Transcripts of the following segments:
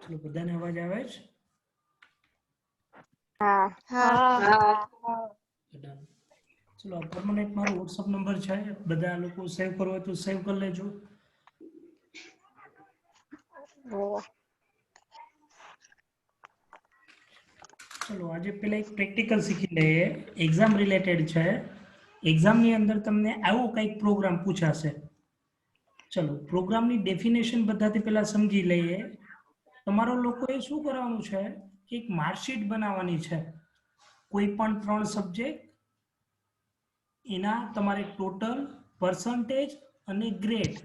ચલો બધાને અવાજ આવે છે? हाँ हाँ Done. ચલો પરમાનન્ટ મારો WhatsApp નંબર છે, બધા લોકો સેવ કરવો હોય તો સેવ કરી લેજો. ચલો આજે પેલા એક પ્રેક્ટિકલ શીખી લઈએ, એક્ઝામ રિલેટેડ છે. એક્ઝામની અંદર તમને આવો કંઈક પ્રોગ્રામ પૂછાશે. ચલો પ્રોગ્રામની ડેફિનેશન બધાથી પહેલા સમજી લઈએ. તમારો લોકોએ શું કરવાનું છે કે એક માર્કશીટ બનાવવાની છે, કોઈ પણ 3 સબ્જેક્ટ, એના તમારે ટોટલ, પર્સન્ટેજ અને ગ્રેડ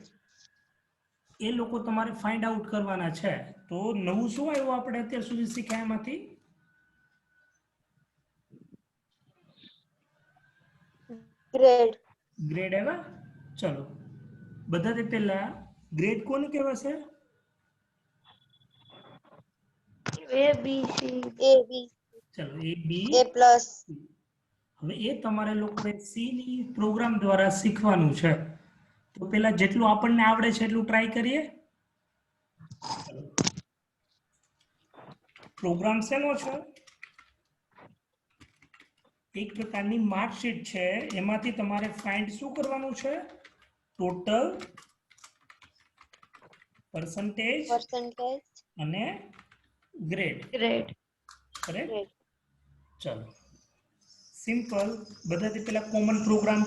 એ લોકો તમારે ફાઇન્ડ આઉટ કરવાના છે. તો નવું શું આવ્યું આપણે અત્યાર સુધી શીખ્યા એમાંથી? ग्रेड ગ્રેડ આવ્યા. ચલો બધાથી પહેલા ગ્રેડ કોને કહેવાશે? ए बी ચલો એ બી ए प्लस હવે એ તમારે લોકોએ સી ની પ્રોગ્રામ દ્વારા શીખવાનું છે. તો પેલા જેટલું આપણને આવડે છે એટલું ટ્રાય કરીએ. પ્રોગ્રામ શેનો છે? એક પ્રકારની માર્કશીટ છે, એમાંથી તમારે ફાઇન્ડ શું કરવાનું છે? ટોટલ, પર્સન્ટેજ અને ગ્રેડ. કરેક્ટ? ચલો સિમ્પલ. બધાથી પહેલા કોમન પ્રોગ્રામ,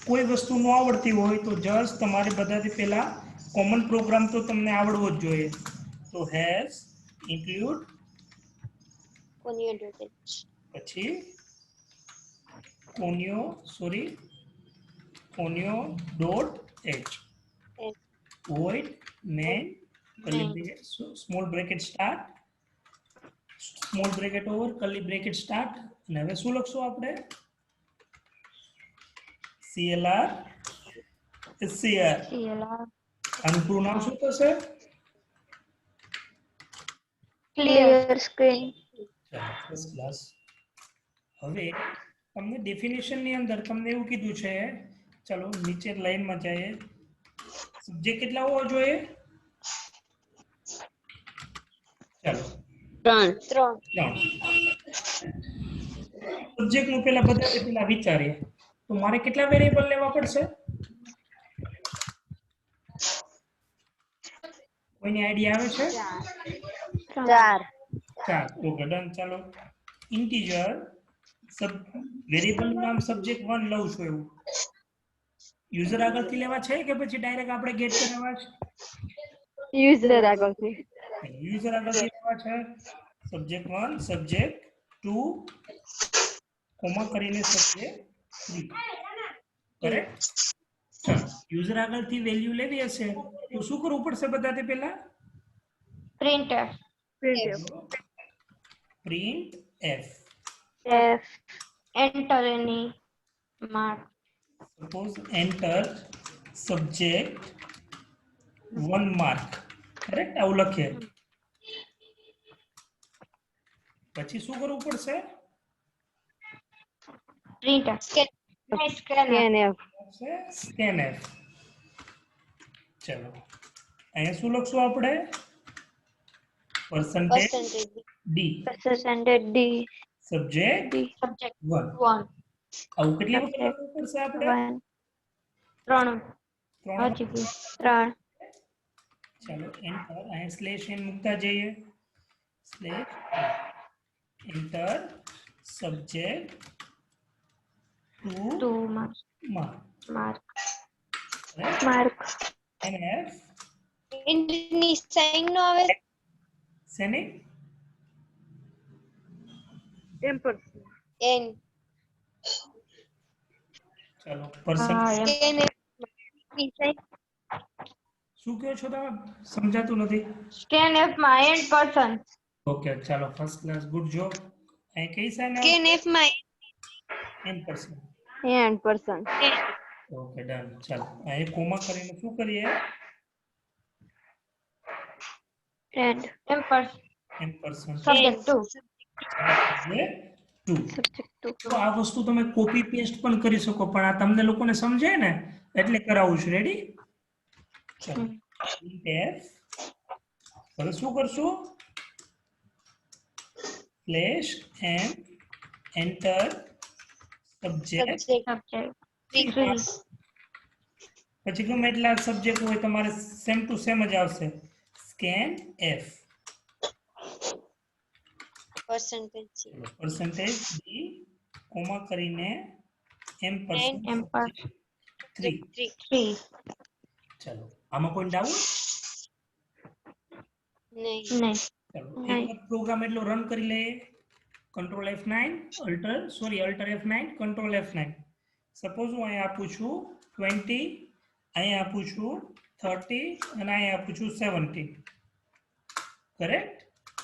કોઈ વસ્તુ ન આવડતી હોય તો જસ્ટ તમારે બધાથી પહેલા કોમન પ્રોગ્રામ તો તમને આવડવો જ જોઈએ. તો હેઝ, ઇન્ક્લુડ, પછી conio dot H, void main small bracket start, small bracket over, curly bracket start. અને હવે શું લખશું આપણે? CLR SCR. આનું પૂરું નામ શું થશે? Clear screen first class. હવે તમને ડેફિનેશન ની અંદર તમને એવું કીધું છે, ચલો નીચે લાઈનમાં જઈએ. સબ્જેક્ટ કેટલા હોવા જોઈએ? ચાલો 3 સબ્જેક્ટ નું પેલા બધા પેલા વિચારીએ તો મારે કેટલા વેરિયેબલ લેવા પડશે? કોઈને આઈડિયા આવે છે? 4 4. Okay done. ચાલો ઇન્ટીજર વેરિયેબલ નું નામ સબ્જેક્ટ 1 લઉં છું એવું યુઝર આગળથી લેવા છે કે પછી ડાયરેક્ટ આપણે ગેટ કરાવવા છે? यूजर આગળથી યુઝર આગળથી લેવા છે. સબ્જેક્ટ 1, સબ્જેક્ટ 2, કોમા કરીને સબ્જેક્ટ 3. કરેક્ટ? ચાલો યુઝર આગળથી વેલ્યુ લેવી હશે તો શું કરવું પડશે બધાથી પહેલા? Printer print F. F enter any mark suppose enter subject 1 mark. Correct? આવું લખીએ. પછી શું કરવું પડશે? Printer scanf. ચલો અહીંયા શું લખશું આપણે? Percentage D, percentage D subject 1. 1 આવું કેટલી વખત લખવું પડશે આપણે? 3 ચાલો એન્ટર. અહીંયા સ્લેશ એન મૂકતા જઈએ. Slash enter subject 2 mark. Mark એનએફ ઇન્ડની સાઇન નો આવે સેની એન ચાલો પર્સન્ટેજ સ્કેન ની સાઇન શું કહો છો તમે? સમજાતું નથી. સ્કેન એફ માં એન્ડ પર્સન ઓકે ચાલો ફર્સ્ટ ક્લાસ, ગુડ જોબ. અહીં કઈ સાઇન સ્કેન એફ માં ampersand. Ampersand okay done. ચાલો અહીં કોમા કરીને શું કરીએ? Ampersand ampersand subject 2. તો આ વસ્તુ તમે કોપી પેસ્ટ પણ કરી શકો, પણ આ તમને લોકોને સમજાય ને એટલે કરાવું છું. રેડી? ચાલો હવે શું કરશું? સ્લેશ એમ એન્ટર સબ્જેક્ટ subject 3 3 પછી ગમે એટલા સબ્જેક્ટ હોય તમારે સેમ ટુ સેમ જ આવશે scan F percentage D comma કરીને એમ પરસેન્ટ 3 3 ચલો આમાં કોઈ ડાઉટ નહીં ચલો એક વાર પ્રોગ્રામ એટલો રન કરી લઈએ control F9 alter F9 control F9 suppose હું અહીંયા આપું છું 20 અહીંયા આપું છું 30 અને અહીંયા આપું છું 17 કરેક્ટ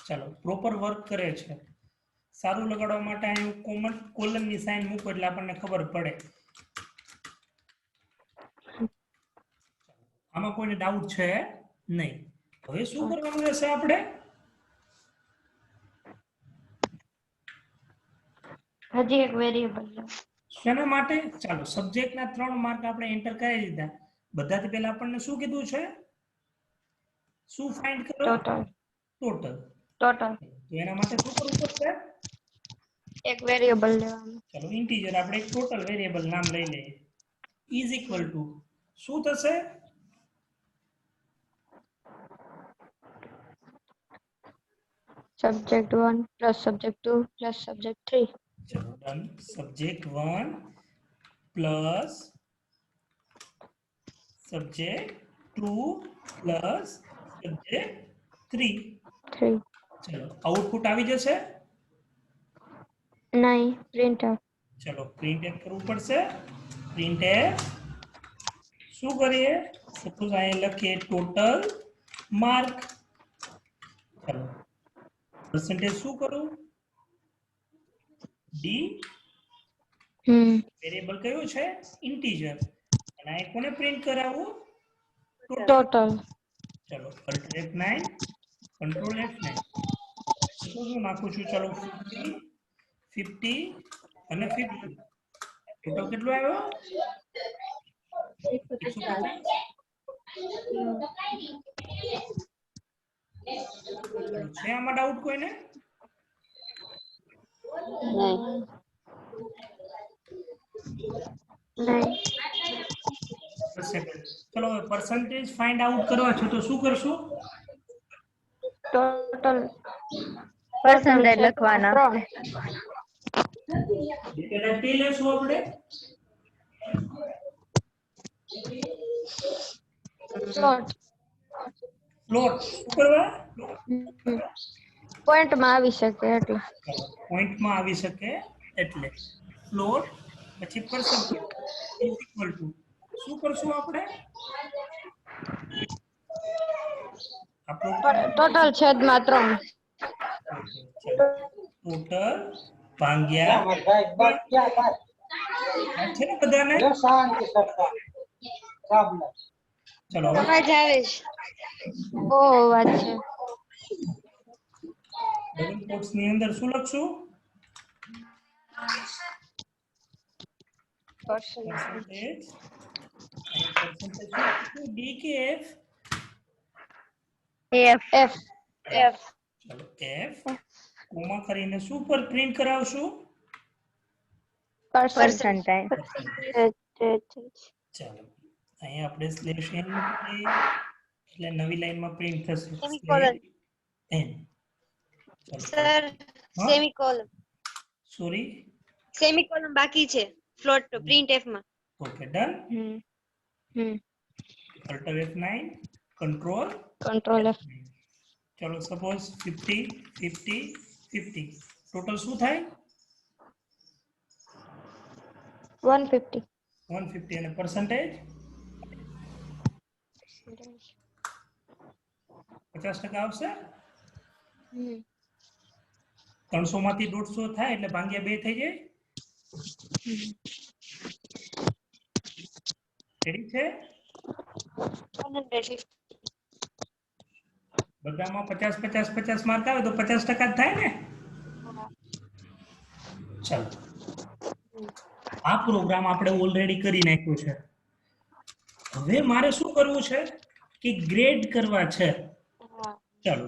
ચલો પ્રોપર વર્ક કરે છે સારું લગાડવા માટે અહીં કોલમની સાઇન મૂકો એટલે આપણને ખબર પડે આમાં કોઈને ડાઉટ છે નહીં હવે શું કરવાનું રહેશે આપણે હજી એક વેરિયેબલ શેના માટે ચાલો સબ્જેક્ટના 3 માર્ક આપણે એન્ટર કરી દીધા બધાથી પહેલા આપણને શું કીધું છે શું ફાઇન્ડ કરો ટોટલ તો એના માટે શું કરવું પડશે એક વેરિયેબલ લેવાનું ચલો ઇન્ટીજર આપણે એક ટોટલ વેરિયેબલ નામ લઈ લઈએ ઇઝ ઇક્વલ ટુ શું થશે subject 1 plus subject 2 plus subject 3 ચલો done subject 1 plus subject 2 plus subject 3 ચલો આઉટપુટ આવી જશે નહીં પ્રિન્ટ આઉટ ચલો પ્રિન્ટ એફ કરવું પડશે પ્રિન્ટ એફ શું કરીએ સપોઝ અહીં લખીએ ટોટલ માર્ક ચલો પરસેન્ટેજ શું કરું ડી વેરિયેબલ કયું છે ઇન્ટીજર અને આ કોને પ્રિન્ટ કરાવવું ટોટલ ચલો અલ્ટર F9 કંટ્રોલ F9 તો હું નાખું છું ચલો 50 અને 50 ટોટલ કેટલું આવ્યો 150 છે આમાં ડાઉટ કોઈને ચલો પરસેન્ટેજ ફાઇન્ડ આઉટ કરવા છો તો શું કરશો ટોટલ પરસેન્ટેજ લખવાના ડેટા પી લેશું આપણે પ્લોટ શું કરવા પોઈન્ટ માં આવી શકે એટલે પોઈન્ટ માં આવી શકે એટલે ફ્લોટ પછી પરસેન્ટેજ ઇઝ ઇક્વલ ટુ શું કરશું આપણે ટોટલ છેદમાં 3 ટોટલ ભાગ્યા છે ને બધાને ચલો અવાજ આવે છે ઓ વાત છે ડબલ કોટ્સ ની અંદર શું લખશું પરસેન્ટેજ ડી કે એફ ચલો એફ કોમા કરીને શું પર પ્રિન્ટ કરાવશું પરસેન્ટેજ ચાલો અહીંયા આપણે સ્લેશ n મૂકીએ એટલે નવી લાઈનમાં પ્રિન્ટ થશે semicolon n sir semicolon sorry semicolon બાકી છે ફ્લોટ પ્રિન્ટ એફ માં okay done alter F9 control F ચલો સપોઝ 50 50 50 ટોટલ શું થાય 150 150 અને પરસેન્ટેજ 50% આવશે 300 માંથી 150 થાય એટલે ભાગ્યા 2 થઈ જાય રેડી છે 150 બધામાં 50 50 50 માર્ક આવે તો 50% જ થાય ને ચાલો આ પ્રોગ્રામ આપણે ઓલરેડી કરી નાખ્યો છે હવે મારે શું કરવું છે કે ગ્રેડ કરવા છે ચાલો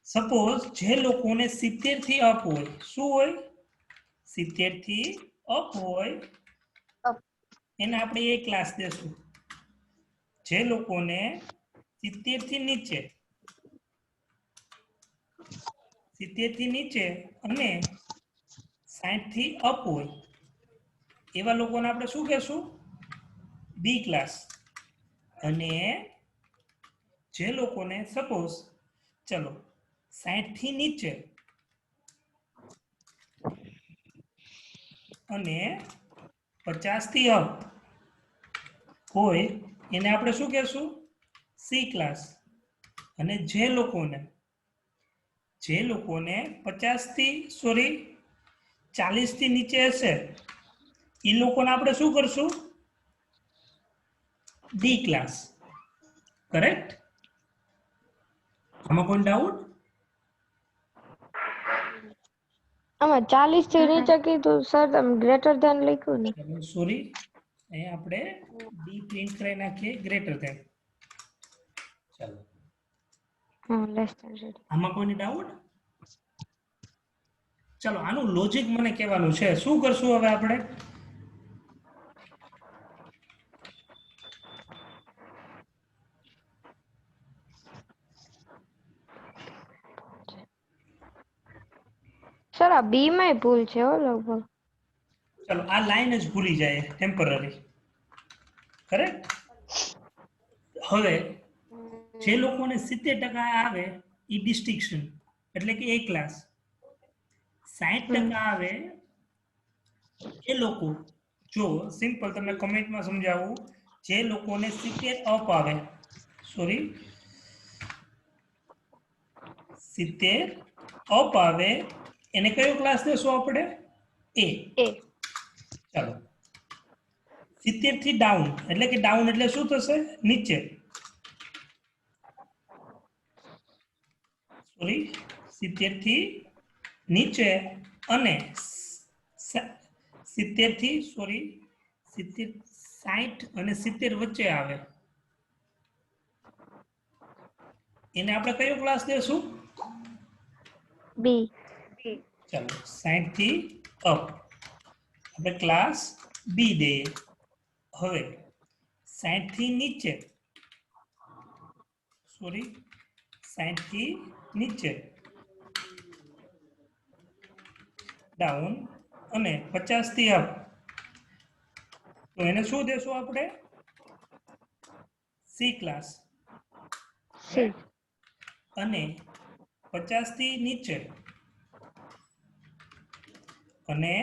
સપોઝ જે લોકોને 70 થી અપ હોય, શું હોય? 70 થી અપ હોય એને આપણે એ ક્લાસ દેશું. જે લોકોને 70 થી નીચે 70 થી નીચે અને 60 થી અપ હોય એવા લોકોને આપણે શું કહેશું? બી ક્લાસ. અને જે લોકોને સપોઝ ચલો 60 થી નીચે અને 50 થી અપ હોય એને આપણે શું કહેશું? C class. અને જે લોકોને 50 થી 40 થી નીચે હશે એ લોકોને આપણે શું કરશું? D class. કરેક્ટ? આમાં કોઈ ડાઉટ? આમાં 40 થી નીચે કીધું સર, તમે ગ્રેટર ધેન લખ્યું ને? સોરી, અહીંયા આપણે ડી પ્રિન્ટ કરી નાખીએ ગ્રેટર ધેન. ચાલો, હા, લેસ ધેન. આમાં કોઈને ડાઉટ? ચાલો, આનું લોજિક મને કહેવાનું છે. શું કરશું હવે આપણે? સર આ બી માં ભૂલ છે હો લગભગ. ચાલો, આ લાઈન જ ભૂલી જાય ટેમ્પરરી. કરેક્ટ? હવે જે લોકોને 70% આવે એ ડિસ્ટિંક્શન એટલે કે એ ક્લાસ. 60% આવે એ લોકો, જો સિમ્પલ તમને કમેન્ટમાં સમજાવું, જે લોકોને 70 અપ આવે, સોરી 70 અપ આવે એને કયો ક્લાસ દેશું આપણે? એ. ચાલો, 70 થી ડાઉન એટલે કે ડાઉન એટલે શું થશે? નીચે. સોરી 70 થી નીચે અને 70 થી 60 અને 70 વચ્ચે આવે એને આપણે કયો ક્લાસ દેશું? બી. ચાલો, 60 થી અપ આપણે ક્લાસ બી દઈએ. હવે 60 થી નીચે, સોરી 60 થી નીચે ડાઉન અને 50 થી અપ તો એને શું દેશું આપણે? C class. સી. અને 50 થી નીચે અને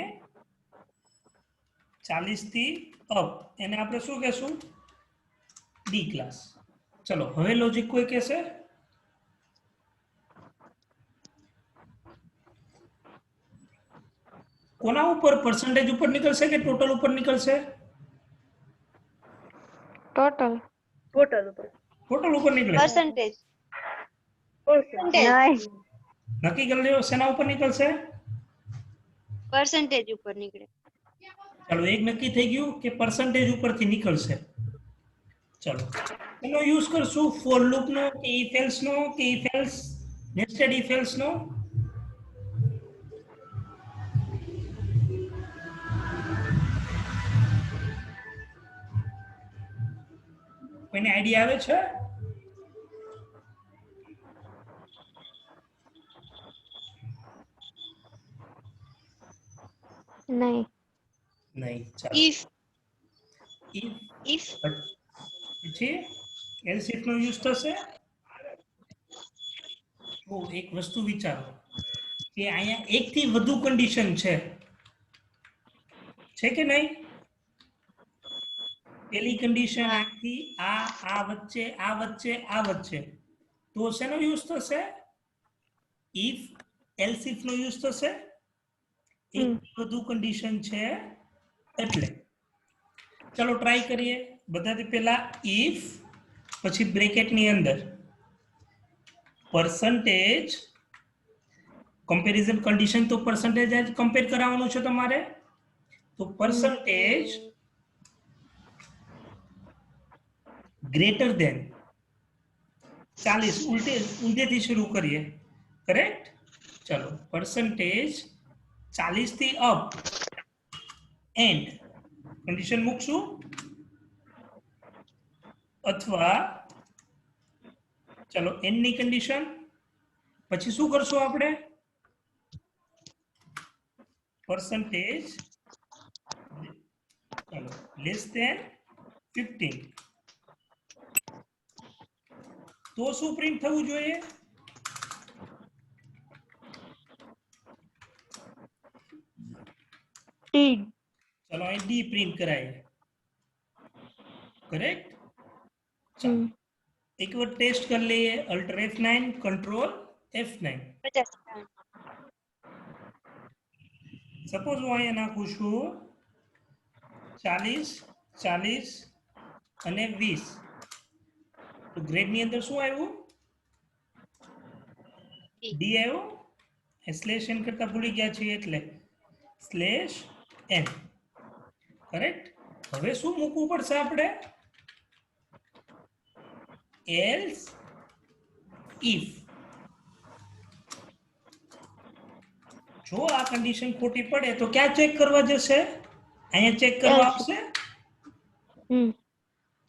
40 થી અપ એને આપણે શું કહેશું? D class. ચલો, હવે લોજિક કોઈ કહેશે? કોના ઉપર? પર્સન્ટેજ ઉપર નીકળશે કે ટોટલ ઉપર નીકળશે? ટોટલ. ટોટલ ઉપર નીકળે. percentage નહીં. નક્કી કરી લ્યો શેના ઉપર નીકળશે? percentage ઉપર નીકળે. ચાલો, એક નક્કી થઈ ગયું કે પર્સન્ટેજ ઉપરથી નીકળશે. ચાલો, એનો યુઝ કરશું ફોર લૂપ નો કે ઇફ એલ્સ નો કે if else nested if else નો? કોઈને આઈડિયા આવે છે? નહીં. નહીં. ચાલો, if પછી એલ્સ ઇફ નો યુઝ થશે. તો એક વસ્તુ વિચારો કે અહીંયા એક થી વધુ કન્ડિશન છે કે નહીં? પેલી કન્ડિશન આથી આ વચ્ચે આ વચ્ચે આ વચ્ચે તો શેનો યુઝ થશે? ઇફ એલ્સ ઇફ નો યુઝ થશે. એક થી વધુ કન્ડિશન છે એટલે. ચલો ટ્રાય કરીએ. બધાથી પહેલા ઇફ પછી બ્રેકેટની અંદર પરસન્ટેજ કમ્પેરિઝન કન્ડિશન તો પરસન્ટેજ જ કમ્પેર કરાવવાનું છે તમારે. તો પરસન્ટેજ ગ્રેટર ધેન 40 ઉલટેથી શરૂ કરીએ કરેક્ટ. ચલો પરસન્ટેજ 40 થી અપ એન્ડ કન્ડિશન મૂકશું અથવા ચલો એન ની કન્ડિશન પછી શું કરશું આપણે પરસન્ટેજ ચલો લેસ ધેન 15 તો શું પ્રિન્ટ થવું જોઈએ ટી चलो અહીં डी प्रिंट कराए करेक्ट चलो एक बार टेस्ट कर लिए alter F9 control F9 50 suppose હું અહીંયા નાખું છું 40 40 અને 20 તો ગ્રેડ ની અંદર શું આવ્યું ડી આવ્યો સ્લેશ એન કરતા ભૂલી ગયા છીએ એટલે સ્લેશ એન કરેક્ટ હવે શું મૂકવું પડશે આપણે એલ્સ ઇફ જો આ કન્ડિશન ખોટી પડે તો ક્યાં ચેક કરવા જશે અહીંયા ચેક કરવા આવશે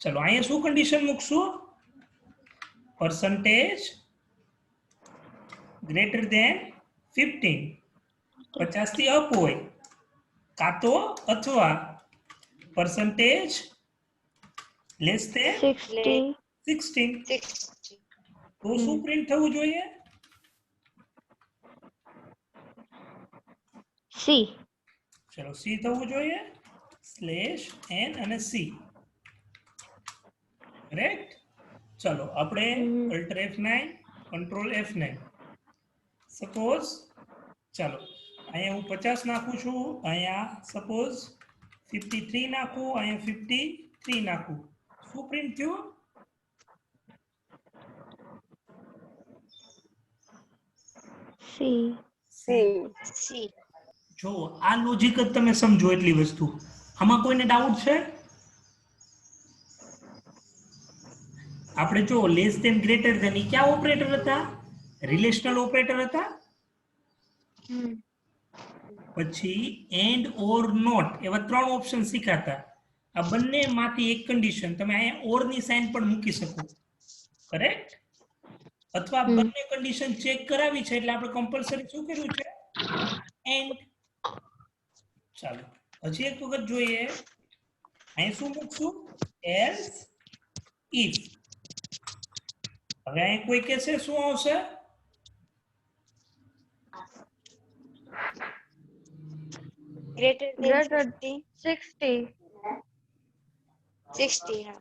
ચલો અહીંયા શું કન્ડિશન મૂકશું પરસન્ટેજ ગ્રેટર ધેન 15 50 થી અપ હોય કાં તો અથવા પરસન્ટેજ લેસ ધેન 16 તો શું પ્રિન્ટ થવું જોઈએ સી ચલો સી થવું જોઈએ સ્લેશ એન અને સી કરેક્ટ ચલો આપણે alter F9 control F9 suppose ચલો અહીંયા હું 50 નાખું છું અહીંયા સપોઝ 53 નાખું અહીંયા 53 નાખું શું પ્રિન્ટ થયું સી જો આ લોજિક જ તમે સમજો એટલી વસ્તુ આમાં કોઈને ડાઉટ છે આપણે જો લેસ ધેન ગ્રેટર ધેન ઈ ક્યાં ઓપરેટર હતા રિલેશનલ ઓપરેટર હતા પછી એન્ડ ઓર નોટ એવા ત્રણ ઓપ્શન શીખાતા આ બંનેમાંથી એક કન્ડિશન તમે અહીંયા ઓર ની સાઇન પણ મૂકી શકો કરેક્ટ અથવા બંને કન્ડિશન ચેક કરાવી છે એટલે આપણે કમ્પલસરી શું કર્યું છે એન્ડ ચાલો હજી એક વખત જોઈએ અહીં શું મૂકશું એલ્સ ઇફ હવે અહીં કોઈ કહેશે શું આવશે greater than Greater 60 60 60 હા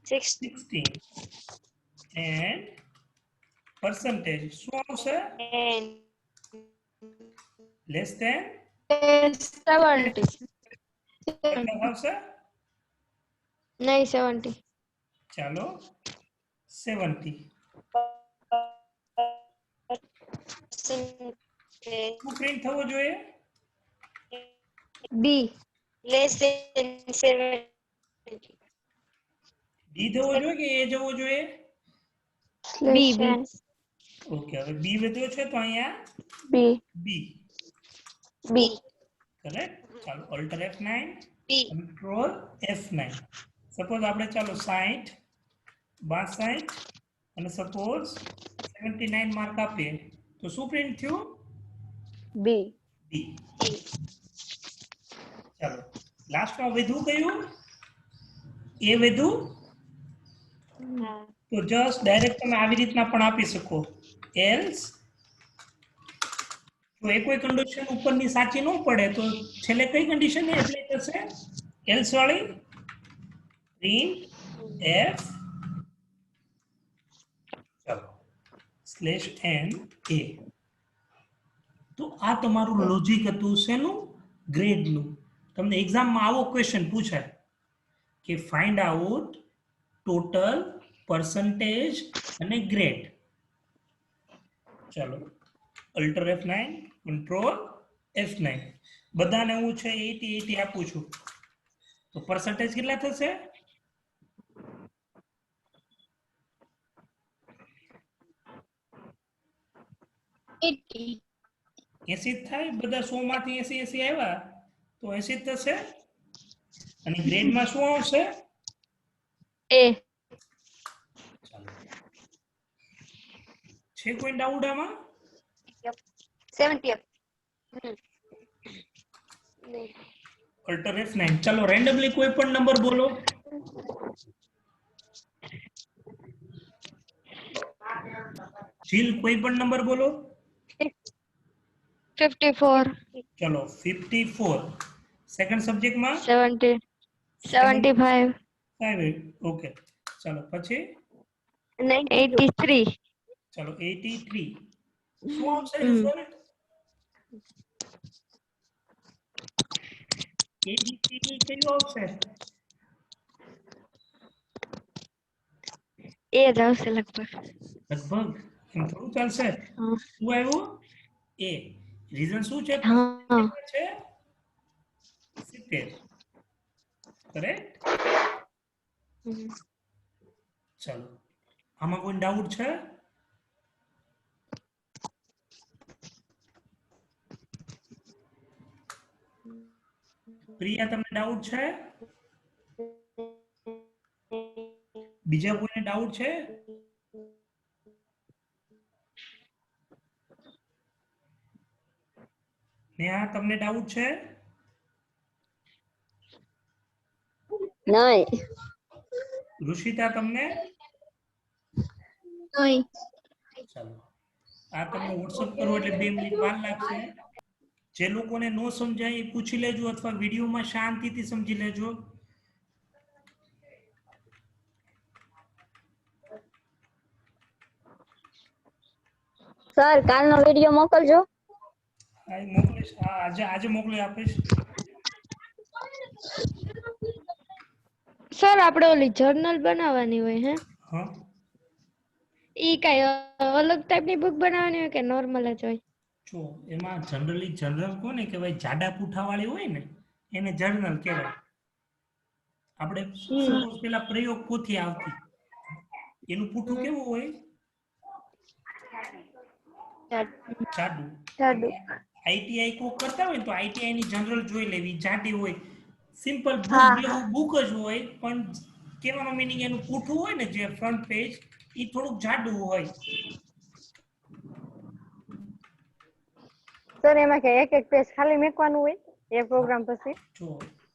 60 16 and percentage શું આવશે and લેસ ધેન 70 કેટલા આવશે નહીં 70 ચાલો 70 percentage શું પ્રિન્ટ થવો જોઈએ બી less than 70 ડી થવો જોઈએ કે એ જવો જોઈએ બી ઓકે હવે બી વધ્યો છે તો અહીંયા બી બી બી કરેક્ટ ચાલો alter F9 B control F9 suppose આપણે ચાલો 60 62 અને સપોઝ 79 માર્ક આપીએ તો શું પ્રિન્ટ થયું બી બી ચાલો લાસ્ટમાં વધ્યું કયું એ વધ્યું હા તો જસ્ટ ડાયરેક્ટ તમે આવી રીતના પણ આપી શકો એલ્સ જો એ કોઈ કન્ડિશન ઉપરની સાચી ન પડે તો છેલ્લે કઈ કન્ડિશન એ એપ્લાય થશે એલ્સ વાળી પ્રિન્ટ એફ ચાલો સ્લેશ એન એ તો આ તમારું લોજિક હતું શેનું ગ્રેડનું તમને એક્ઝામમાં આવો ક્વેશ્ચન પૂછાય કે ફાઇન્ડ આઉટ ટોટલ percentage અને ગ્રેડ ચાલો અલ્ટર F9 કંટ્રોલ F9 બધાને હું છે 80 80 આપું છું તો પરસેન્ટેજ કેટલા થશે 80 થાય બધા 100 માંથી 80 આવ્યા તો 80 થશે અને ગ્રેડમાં શું આવશે A. ચાલો છે કોઈ ડાઉટ આમાં 70 અલ્ટર F9 ચાલો રેન્ડમલી કોઈ પણ નંબર બોલો જીલ કોઈ પણ નંબર બોલો 54. ચલો 54 સેકન્ડ સબ્જેક્ટમાં 70. 75. ઓકે ચાલો પછી 83. ચાલો 83 શું આવશે હમ. યુઝર 83 કયું આવશે એ જ આવશે લગભગ. લગભગ એમ થોડું ચાલશે હા. શું આવ્યું એ રીઝન શું છે હા. છે 70 કરેક્ટ ચાલો આમાં કોઈ ડાઉટ છે પ્રિયા તમને ડાઉટ છે બીજા કોઈને ડાઉટ છે નેહા તમને ડાઉટ છે નહીં ઋષિતા તમને નહીં ચાલો આ તમને વોટ્સઅપ કરો એટલે 2 મિનિટ વાર લાગશે જે લોકોને નો સમજાય એ પૂછી લેજો અથવા વિડીયોમાં શાંતિથી સમજી લેજો સર કાલનો વિડિયો મોકલજો હા એ મોકલીશ હા આજે મોકલી આપીશ સર આપણે ઓલી જર્નલ બનાવવાની હોય હે હા ઈ કઈ અલગ ટાઈપની બુક બનાવવાની હોય કે નોર્મલ જ હોય જો એમાં જનરલી જનરલ કોને કહેવાય જાડા પૂઠાવાળી હોય ને એને જર્નલ કહેવાય આપણે સપોઝ પેલા પ્રયોગ પોથી આવતી એનું પૂઠું કેવું હોય જાડું આઈટીઆઈ કોક કરતા હોય તો આઈટીઆઈ ની જનરલ જોઈ લેવી જાડી હોય સિમ્પલ બુક જ હોય પણ કહેવાનો મીનિંગ એનું પૂઠું હોય ને જે ફ્રન્ટ પેજ એ થોડુંક જાડું હોય સર એમાં કે એક એક પેજ ખાલી મૂકવાનું હોય એ પ્રોગ્રામ પછી જો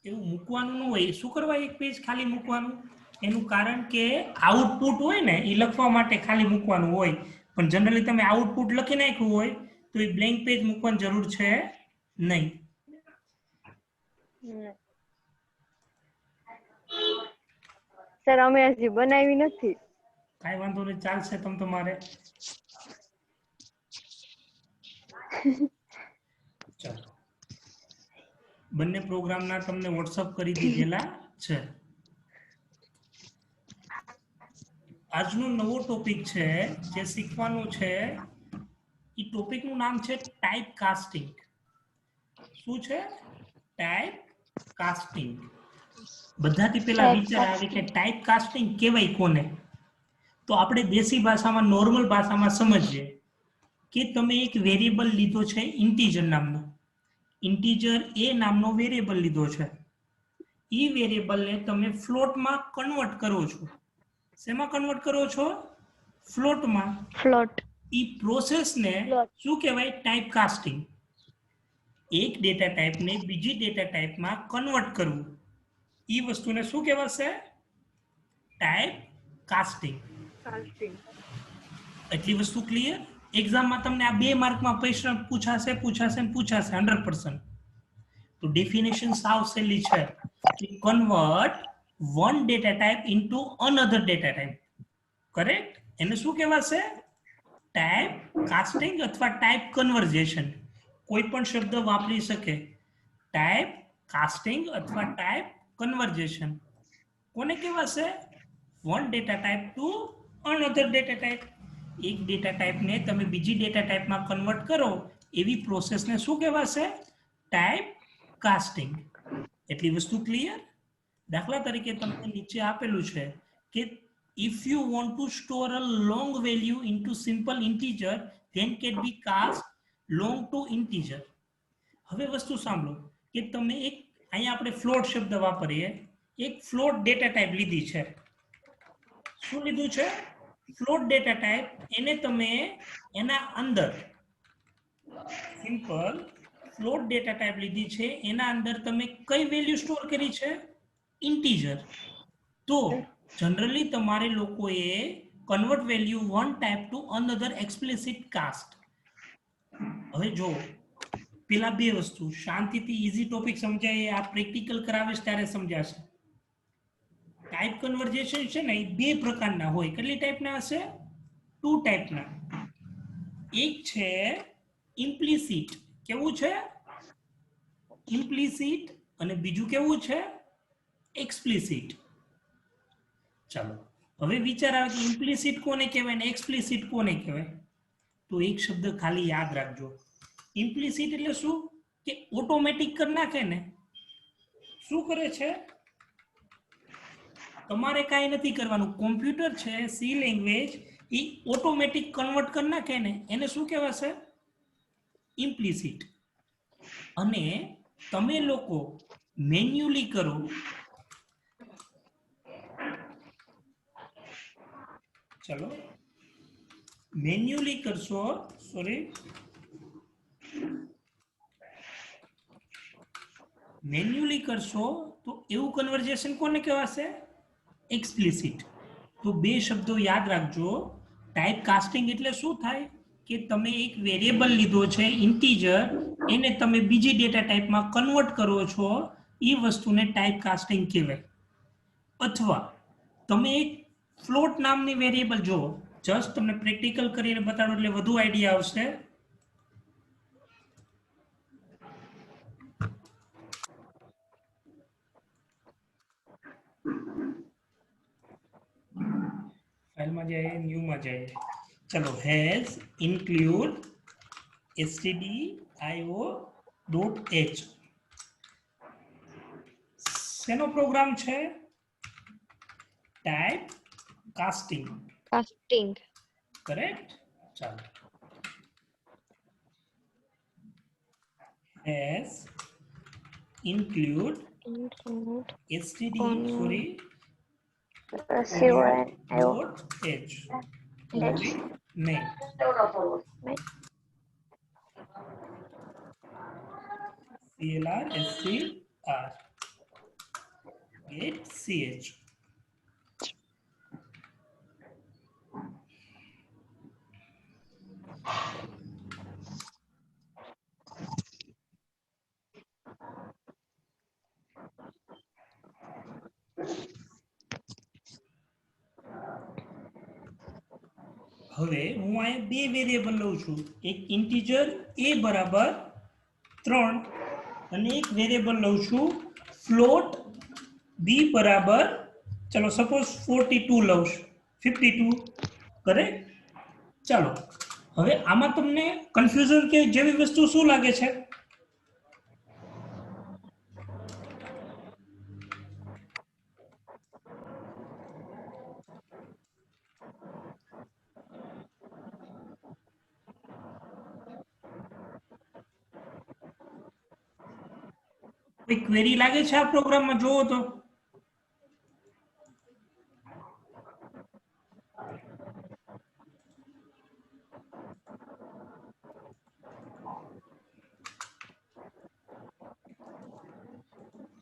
એવું મૂકવાનું ન હોય શું કરવા એક પેજ ખાલી મૂકવાનું એનું કારણ કે આઉટપુટ હોય ને એ લખવા માટે ખાલી મૂકવાનું હોય પણ જનરલી તમે આઉટપુટ લખી નાખ્યું હોય તો એ બ્લેન્ક પેજ મૂકવાની જરૂર છે નહીં સર અમે હજી બનાવી નથી કાંઈ વાંધો નહીં ચાલશે તમારે ચાલો બંને પ્રોગ્રામના તમને વોટ્સઅપ કરી દીધેલા છે આજનો નવો ટોપિક છે જે શીખવાનો છે એ ટોપિકનું નામ છે ટાઈપ કાસ્ટિંગ શું છે ટાઈપ કાસ્ટિંગ બધાથી પહેલા વિચાર આવે કે ટાઈપ કાસ્ટિંગ કહેવાય કોને તો આપણે દેશી ભાષામાં નોર્મલ ભાષામાં સમજીએ કે તમે એક વેરિયેબલ લીધો છે ઇન્ટીજર નામનો ઇન્ટીજર એ નામનો વેરિયેબલ લીધો છે એ વેરિયેબલને તમે ફ્લોટમાં કન્વર્ટ કરો છો શેમાં કન્વર્ટ કરો છો ફ્લોટમાં ફ્લોટ ઈ પ્રોસેસને શું કહેવાય ટાઈપ કાસ્ટિંગ એક ડેટા ટાઈપને બીજી ડેટા ટાઈપમાં કન્વર્ટ કરવું ઈ વસ્તુને શું કહેવાશે ટાઈપ કાસ્ટિંગ એટલી વસ્તુ ક્લિયર એક્ઝામમાં તમને આ 2 માર્કમાં પ્રશ્ન પૂછાશે 100% તો ડેફિનેશન સાવ સહેલી છે કે convert one data type into another data type correct એને શું કહેવાશે ટાઈપ કાસ્ટિંગ અથવા ટાઈપ કન્વર્ઝેશન કોઈ પણ શબ્દ વાપરી શકે ટાઈપ કાસ્ટિંગ અથવા ટાઈપ કન્વર્ઝેશન કોને કહેવાશે one data type to another data type એક ડેટા ટાઈપને તમે બીજી ડેટા ટાઈપમાં કન્વર્ટ કરો એવી પ્રોસેસને શું કહેવાશે ટાઈપ કાસ્ટિંગ એટલી વસ્તુ ક્લિયર દાખલા તરીકે તમને નીચે આપેલું છે કે if you want to store a long value into simple integer then can be cast long to integer. હવે વસ્તુ સાંભળો કે તમે એક અહીંયા આપણે ફ્લોટ શબ્દ વાપરીએ, એક ફ્લોટ ડેટા ટાઈપ લીધી છે. શું લીધું છે? Float data type. એને તમે એના અંદર સિમ્પલ ફ્લોટ ડેટા ટાઈપ લીધી છે, એના અંદર તમે કઈ વેલ્યુ સ્ટોર કરી છે? ઇન્ટીજર. તો જનરલી તમારે લોકોએ convert value one type to another explicit cast. હવે જો પેલા બે વસ્તુ શાંતિથી ઈઝી ટોપિક સમજાય, આ પ્રેક્ટિકલ કરાવીશ ત્યારે સમજાશે. ટાઈપ કન્વર્ઝેશન છે ને એ બે પ્રકારના હોય. કેટલી ટાઈપના હશે? 2 ટાઈપના. એક છે ઇમ્પ્લિસિટ. કેવું છે? ઇમ્પ્લિસિટ. અને બીજું કેવું છે? એક્સપ્લિસિટ. ચાલો હવે વિચાર આવે કે ઇમ્પ્લિસિટ કોને કહેવાય ને એક્સપ્લિસિટ કોને કહેવાય. તો એક શબ્દ ખાલી યાદ રાખજો. ઇમ્પ્લિસિટ એટલે શું? કે ઓટોમેટિક કરી નાખે ને. શું કરે છે? તમારે કાંઈ નથી કરવાનું. કોમ્પ્યુટર છે, સી લેંગ્વેજ, એ ઓટોમેટિક કન્વર્ટ કરી નાખે ને એને શું કહેવાશે? ઇમ્પ્લિસિટ. અને તમે લોકો મેન્યુઅલી કરો, ચલો મેન્યુઅલી કરશો, મેન્યુઅલી કરશો તો એવું કન્વર્ઝેશન કોને કહેવાશે? એક્સપ્લિસિટ. તો બે શબ્દો યાદ રાખજો. ટાઈપ કાસ્ટિંગ એટલે શું થાય કે તમે એક વેરિયેબલ લીધો છે ઇન્ટીજર, એને તમે બીજી ડેટા ટાઈપમાં કન્વર્ટ કરો છો, એ વસ્તુને ટાઈપ કાસ્ટિંગ કહેવાય. અથવા તમે એક ફ્લોટ નામની વેરિયેબલ જો, જસ્ટ તમને પ્રેક્ટિકલ કરીને બતાડો એટલે વધુ આઈડિયા આવશે. ફાઇલમાં જાય, ન્યૂમાં જાય. ચલો હેઝ ઇન્ક્લુડ stdio.h. શેનો પ્રોગ્રામ છે? Type casting. કાસ્ટિંગ. કરેક્ટ. ચાલો has include std sorry dot h name CLR get ch. હવે હું અહીંયા બે વેરિયેબલ લઉં છું, એક ઇન્ટીજર a બરાબર 3 અને એક વેરિયેબલ લઉં છું ફ્લોટ b બરાબર ચલો સપોઝ 42 લઉં છું, 52. કરેક્ટ. ચાલો હવે આમાં તમને કન્ફ્યુઝન કે જેવી વસ્તુ શું લાગે છે? કોઈ ક્વેરી લાગે છે આ પ્રોગ્રામમાં? જોવો તો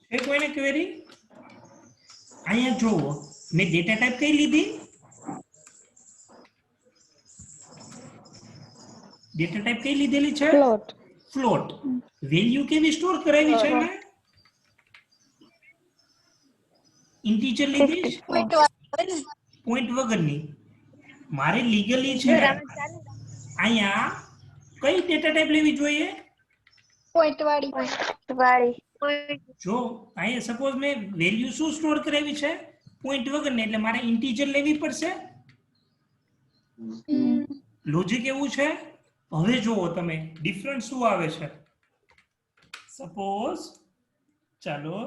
છે કોઈને ક્વેરી? અહીંયા જોવો મેં ડેટા ટાઈપ કઈ લીધી? ડેટા ટાઈપ કઈ લીધેલી છે? ફ્લોટ. ફ્લોટ. વેલ્યુ કેવી સ્ટોર કરાવી છે મેં? ઇન્ટીજર લીધી છે, પોઈન્ટ વગરની. મારે લીગલી છે અહીંયા કઈ ડેટા ટાઈપ લેવી જોઈએ? પોઈન્ટ વાળી. જો અહીંયા સપોઝ મેં વેલ્યુ શું સ્ટોર કરાવી છે? પોઈન્ટ વગરની, એટલે મારે ઇન્ટીજર લેવી પડશે. લોજિક એવું છે. હવે જુઓ તમે ડિફરન્સ શું આવે છે. સપોઝ ચાલો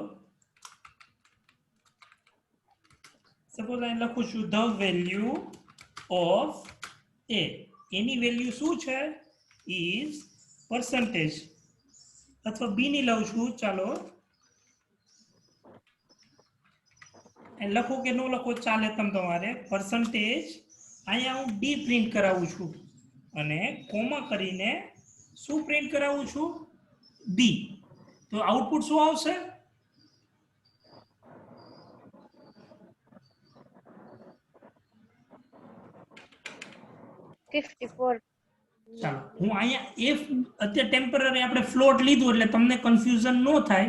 સપોઝ અહીં લખું છું the value of A, any value શું છે ઇઝ પર્સન્ટેજ, અથવા બી ની લઉં છું, ચાલો લખો કે ન લખો ચાલે તમારે પર્સન્ટેજ, અહીંયા હું ડી પ્રિન્ટ કરાવું છું અને કોમા કરીને શું પ્રિન્ટ કરાવું છું ડી, તો આઉટપુટ શું આવશે? ચાલો હું અહીંયા એફ અત્યારે ટેમ્પરરી આપણે ફ્લોટ લીધું એટલે તમને કન્ફ્યુઝન ન થાય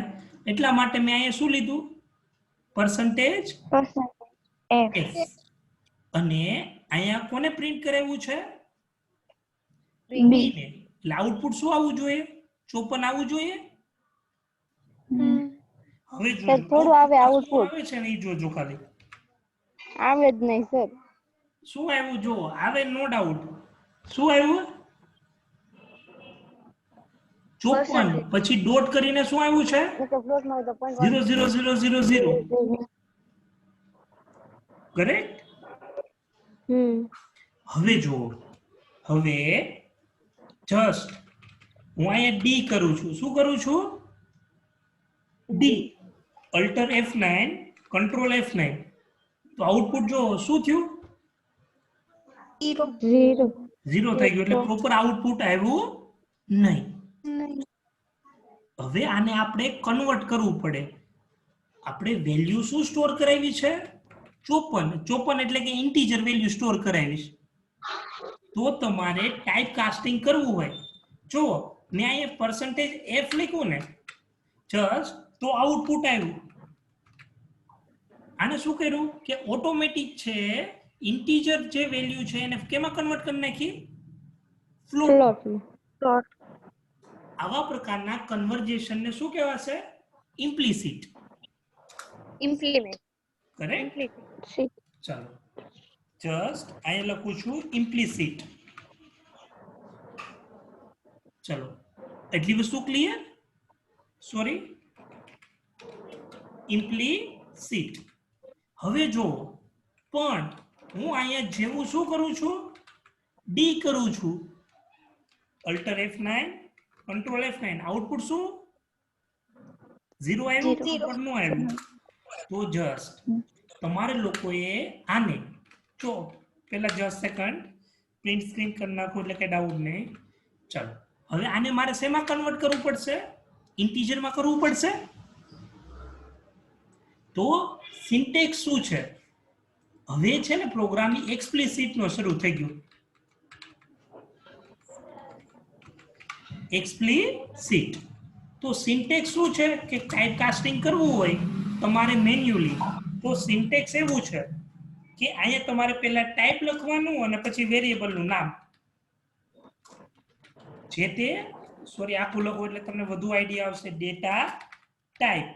એટલા માટે મેં અહીંયા શું લીધું પર્સન્ટેજ એફ, અને અહીંયા કોને પ્રિન્ટ કરાવ્યું છે બી ને, એટલે આઉટપુટ શું આવવું જોઈએ 54 આવવું જોઈએ. હવે જો થોડું આવે આઉટપુટ આવે છે ને એ જોજો ખાલી આવે જ નહીં સર. શું આવ્યું જો આવે નો ડાઉટ, શું આવ્યું 54, પછી ડોટ કરીને શું આવ્યું છે તો ફ્લોટમાં તો 00000 કરેક્ટ. હવે જો હવે જસ્ટ હું અહીંયા ડી કરું છું, શું કરું છું D, alter F9 control F9, તો આઉટપુટ જો શું થયું 0 થઈ ગયું, એટલે પ્રોપર આઉટપુટ આવ્યું નહીં. હવે આને આપણે કન્વર્ટ કરવું પડે, આપણે વેલ્યુ શું સ્ટોર કરાવી છે 54 એટલે કે ઇન્ટીજર વેલ્યુ સ્ટોર કરાવી છે. તો તમારે ટાઈપ કાસ્ટિંગ કરવું હોય, જો મેં અહીંયા પર્સન્ટેજ એફ લખ્યું ને જસ્ટ, તો આઉટપુટ આવ્યું. આને શું કર્યું કે ઓટોમેટિક છે ઇન્ટીજર જે વેલ્યુ છે એને કેમાં કન્વર્ટ કરી નાખી ફ્લોટ. આવા પ્રકારના કન્વર્જેશન ને શું કહેવાશે ઇમ્પ્લિસિટ, ઇમ્પ્લિમેન્ટ કરેક્ટ. ચાલો જસ્ટ અહીંયા લખું છું ઇમ્પ્લિસિટ. ચલો એટલી વસ્તુ ક્લિયર, સોરી ઇમ્પ્લિસિટ. હવે જો પણ હું અહીંયા જેવું શું કરું છું ડી કરું છું, alter F9 control F9, output શું 0 આવ્યું, પણ નો આવ્યું. તો જસ્ટ તમારે લોકોએ આને જો પહેલા જસ્ટ સેકન્ડ પ્રિન્ટ સ્ક્રીન કરી નાખો એટલે કે ડાઉટ નહીં. ચાલો હવે આને મારે શેમાં કન્વર્ટ કરવું પડશે ઇન્ટીજરમાં કરવું પડશે. તો સિન્ટેક્સ શું છે હવે છે ને પ્રોગ્રામની એક્સપ્લિસિટ નો શરૂ થઈ ગયો, એક્સપ્લિસિટ. તો સિન્ટેક્સ શું છે કે ટાઈપ કાસ્ટિંગ કરવું હોય તમારે મેન્યુઅલી, તો સિન્ટેક્સ એવું છે કે અહીંયા તમારે પહેલા ટાઈપ લખવાનું અને પછી વેરિયેબલનું નામ, જે તે સોરી આખું લખો એટલે તમને વધુ આઈડિયા આવશે, ડેટા ટાઈપ,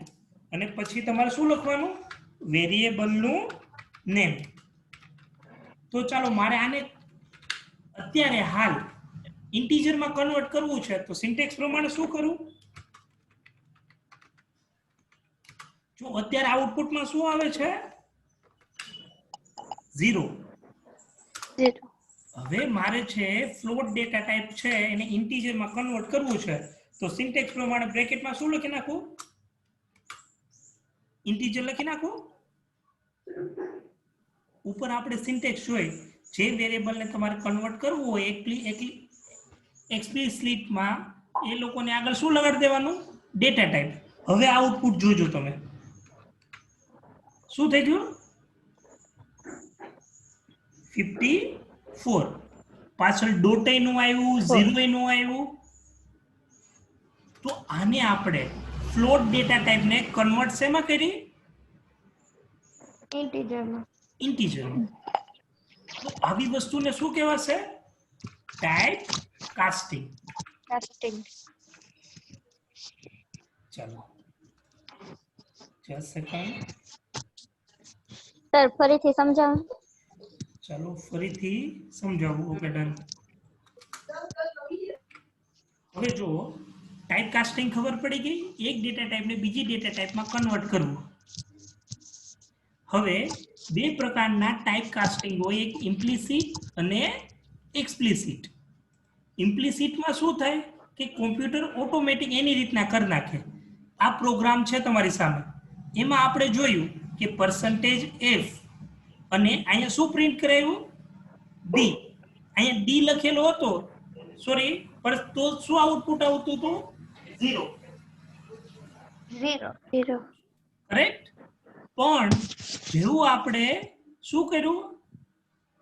અને પછી તમારે શું લખવાનું વેરિયેબલનું નેમ. તો ચાલો મારે આને અત્યારે હાલ ઇન્ટીજરમાં કન્વર્ટ કરવું છે, તો સિન્ટેક્સ પ્રમાણે શું કરું, જો અત્યારે આઉટપુટમાં શું આવે છે 0. હવે મારે છે ફ્લોટ ડેટા ટાઈપ છે એને ઇન્ટીજરમાં કન્વર્ટ કરવું છે, તો સિન્ટેક્સ પ્રમાણે બ્રેકેટમાં શું લખી નાખું ઇન્ટીજર લખી નાખું. ઉપર આપણે સિન્ટેક્સ જોઈ, જે વેરિયેબલને તમારે કન્વર્ટ કરવું હોય એક્સપ્લિસિટમાં એ લોકોને આગળ શું લગાડી દેવાનું ડેટા ટાઈપ. હવે આઉટપુટ જોજો તમે શું થઈ ગયું 54, પાછળ ડોટ નું આવ્યું 0 નું આવ્યું. તો આને આપણે ફ્લોટ ડેટા ટાઈપને કન્વર્ટ શેમાં કરી ઇન્ટીજરમાં. તો આવી વસ્તુને શું કહેવાશે ટાઈપ કાસ્ટિંગ. ચાલો જસ્ટ સેકન્ડ, સર ફરીથી સમજાવો. ચાલો ફરીથી સમજાવું. Okay done. હવે જો ટાઈપ કાસ્ટિંગ ખબર પડી ગઈ, એક ડેટા ટાઈપને બીજી ડેટા ટાઈપમાં કન્વર્ટ કરવું. હવે બે પ્રકારના ટાઈપ કાસ્ટિંગ હોય, એક ઇમ્પ્લિસિટ અને એક્સપ્લિસિટ. ઇમ્પ્લિસિટમાં શું થાય કે કોમ્પ્યુટર ઓટોમેટિક એની રીતના કરી નાખે. આ પ્રોગ્રામ છે તમારી સામે, એમાં આપણે જોયું કે %f અને અહીંયા શું પ્રિન્ટ કરાયું? ડી. અહીંયા ડી લખેલો હતો, સોરી, પણ તો શું આઉટપુટ આવતું હતું? 0. 0. કરેક્ટ? પણ જેવું આપણે શું કર્યું,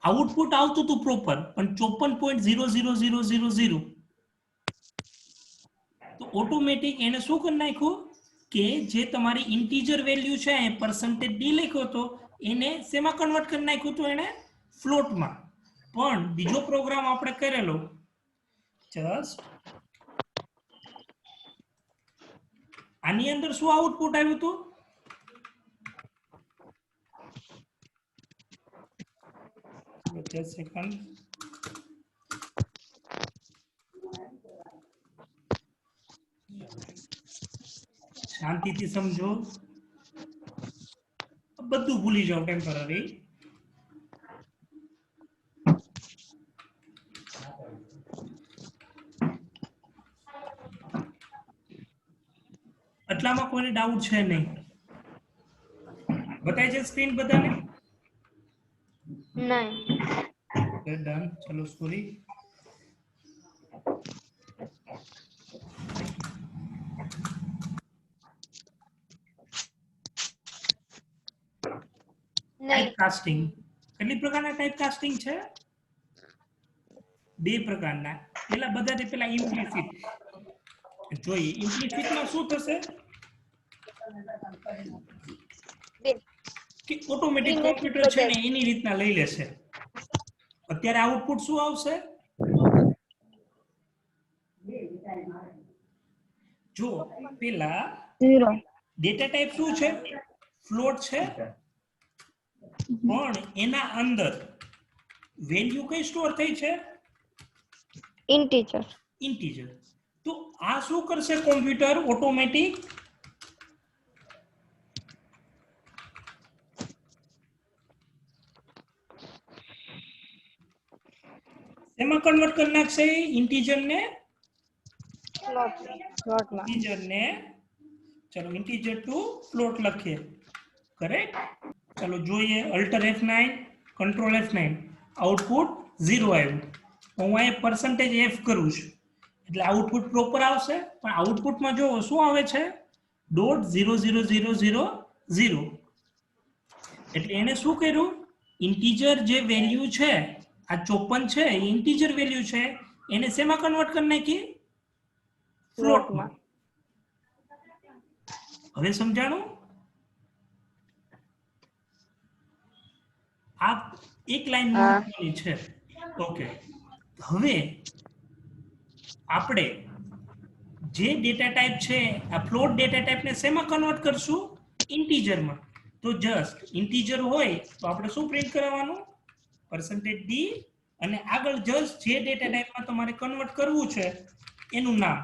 આઉટપુટ આવતું હતું પ્રોપર, પણ 54.00000, તો ઓટોમેટિક એને શું કરી નાખ્યું કે જે તમારી ઇન્ટીજર વેલ્યુ છે એ %d લખ્યો હતો એને શેમાં કન્વર્ટ કરી નાખ્યું હતું? એને ફ્લોટમાં. પણ બીજો પ્રોગ્રામ આપણે કરેલો, જસ્ટ આની અંદર શું આઉટપુટ આવ્યું હતું? Just a second. શાંતિથી સમજો, બધું ભૂલી જાઓ ટેમ્પરરી. આટલામાં કોઈને ડાઉટ છે નહીં? બતાય છે સ્ક્રીન બધાને? નહીં. ડન. ચલો સોરી. Type casting. કેટલી પ્રકારના ટાઈપ કાસ્ટિંગ છે? બે પ્રકારના. પેલા ઇમ્પ્લિસિટ જોઈએ. ઇમ્પ્લિસિટમાં શું થશે કે ઓટોમેટિક કોમ્પ્યુટર છે ને એની રીતના લઈ લેશે. અત્યારે આઉટપુટ શું આવશે? જો પેલા 0. ડેટા ટાઈપ શું છે? ફ્લોટ છે, પણ એના અંદર વેલ્યુ કઈ સ્ટોર થઈ છે? ઇન્ટીજર. ઇન્ટીજર. તો આ શું કરશે કોમ્પ્યુટર ઓટોમેટિક? એમાં કન્વર્ટ કરી નાખશે ઇન્ટીજર ને ફ્લોટમાં. ઇન્ટીજર ને, ચલો ઇન્ટીજર ટુ ફ્લોટ લખીએ. કરેક્ટ? ચલો જોઈએ. Alter F9, control F9, output 0 આવ્યું. હું અહીંયા %f કરું છું એટલે આઉટપુટ પ્રોપર આવશે, પણ આઉટપુટમાં જો શું આવે છે? .00000. એટલે એને શું કર્યું? ઇન્ટીજર જે વેલ્યુ છે, આ 54 છે, એ ઇન્ટીજર વેલ્યુ છે, એને શેમાં કન્વર્ટ કરી નાખી? ફ્લોટમાં. હવે સમજાણું? આ એક લાઈન નોંધવાની છે. ઓકે. હવે આપણે જે ડેટા ટાઈપ છે આ ફ્લોટ ડેટા ટાઈપને શેમાં કન્વર્ટ કરશું? ઇન્ટીજરમાં. તો જસ્ટ ઇન્ટીજર હોય તો આપણે શું પ્રિન્ટ કરવાનું? %d અને આગળ જસ્ટ જે ડેટા ટાઈપમાં તમારે કન્વર્ટ કરવું છે એનું નામ.